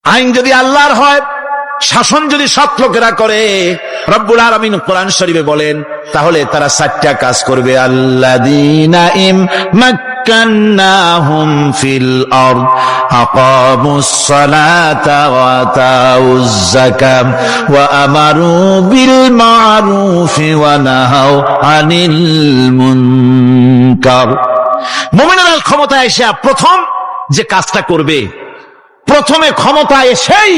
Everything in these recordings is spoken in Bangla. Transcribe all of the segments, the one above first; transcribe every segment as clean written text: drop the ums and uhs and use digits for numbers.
আইন যদি আল্লাহর হয়, শাসন যদি সৎ লোকেরা করে, রব্বুল আলামিন কোরআন শরীফে বলেন, তাহলে তারা 4টা কাজ করবে। আল্লাযীনা মাক্কান্নাহুম ফিল আরদ আকামুস সালাতা ওয়া আতাউজ যাকাত ওয়া আমারু বিল মা'রুফি ওয়া নাহাউ আনিল মুনকার। মুমিনেরা ক্ষমতায় এসে প্রথম যে কাজটা করবে, প্রথমে ক্ষমতায় এসেই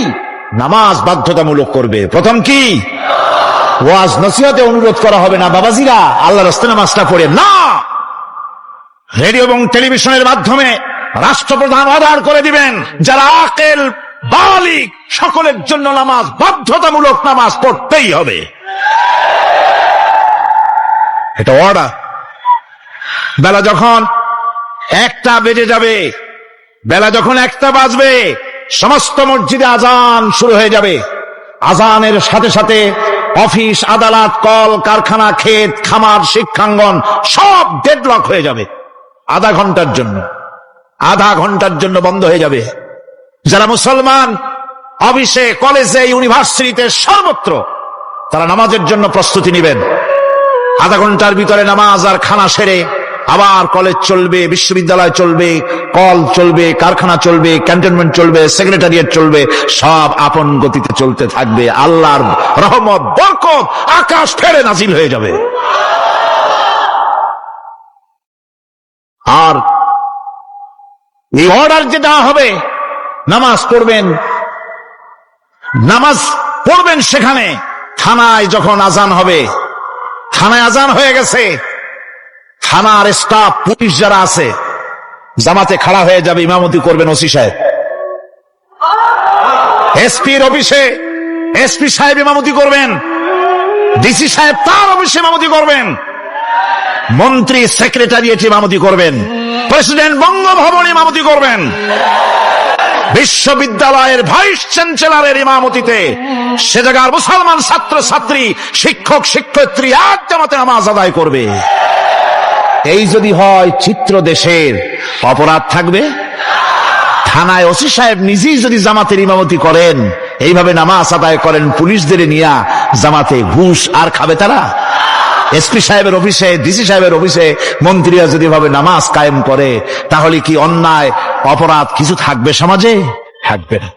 নামাজ বাধ্যতামূলক করবে। প্রথম কি? ওয়াজ নসিহতে অনুরোধ করা হবে না, বাবাজিরা আল্লাহর রাস্তায় নামাজটা পড়ে না। রেডিও এবং টেলিভিশনের মাধ্যমে রাষ্ট্রপ্রধান অর্ডার করে দিবেন, যারা আকেল বালিগ সকলের জন্য নামাজ বাধ্যতামূলক, নামাজ পড়তেই হবে, এটা অর্ডার। বেলা যখন 1টা বেজে যাবে, বেলা যখন 1টা বাজবে, সমস্ত মসজিদে আজান শুরু হয়ে যাবে। আজানের সাথে সাথে অফিস, আদালত, কল কারখানা, ক্ষেত খামার, শিক্ষাঙ্গন সব ডেডলক হয়ে যাবে। আধা ঘন্টার জন্য বন্ধ হয়ে যাবে। যারা মুসলমান অফিসে, কলেজে, ইউনিভার্সিটিতে, সর্বত্র তারা নামাজের জন্য প্রস্তুতি নেবেন। আধা ঘন্টার ভিতরে নামাজ আর খানা সেরে আবার কলেজ চলবে, বিশ্ববিদ্যালয় চলবে, কল চলবে, কারখানা চলবে, ক্যান্টনমেন্ট চলবে, সেক্রেটারিয়েট চলবে, সব আপন গতিতে চলতে থাকবে। আল্লাহর রহমত, বরকত আকাশ ফেরে নাজিল হয়ে যাবে। আর এই অর্ডার যে দেওয়া হবে, নামাজ পড়বেন, নামাজ পড়বেন সেখানে। থানায় যখন আজান হবে, থানায় আজান হয়ে গেছে, থানার স্টাফ, পুলিশ যারা আছে জামাতে খাড়া হয়ে যাবে, ইমামতি করবেন ওসি সাহেব। এসপির অফিসে এসপি সাহেব ইমামতি করবেন, ডিসি সাহেব তার অফিসে ইমামতি করবেন, মন্ত্রী সেক্রেটারিয়েট ইমামতি করবেন, প্রেসিডেন্ট বঙ্গভবন ইমামতি করবেন, বিশ্ববিদ্যালয়ের ভাইস চ্যান্সেলরের ইমামতিতে সে জায়গার মুসলমান ছাত্র ছাত্রী, শিক্ষক শিক্ষয়িত্রী এক জামাতে নামাজ আদায় করবে। এই যদি হয় চিত্র দেশের, অপরাধ থাকবে? থানায় ওসি সাহেব নিজেই যদি জামাতের ইমামতি করেন, এইভাবে নামাজ আদায় করেন পুলিশদের নিয়ে জামাতে, ঘুষ আর খাবে তারা? এসপি সাহেবের অফিসে, ডিসি সাহেবের অফিসে মন্ত্রীরা যদি ভাবে নামাজ কায়েম করে, তাহলে কি অন্যায় অপরাধ কিছু থাকবে সমাজে? থাকবে না।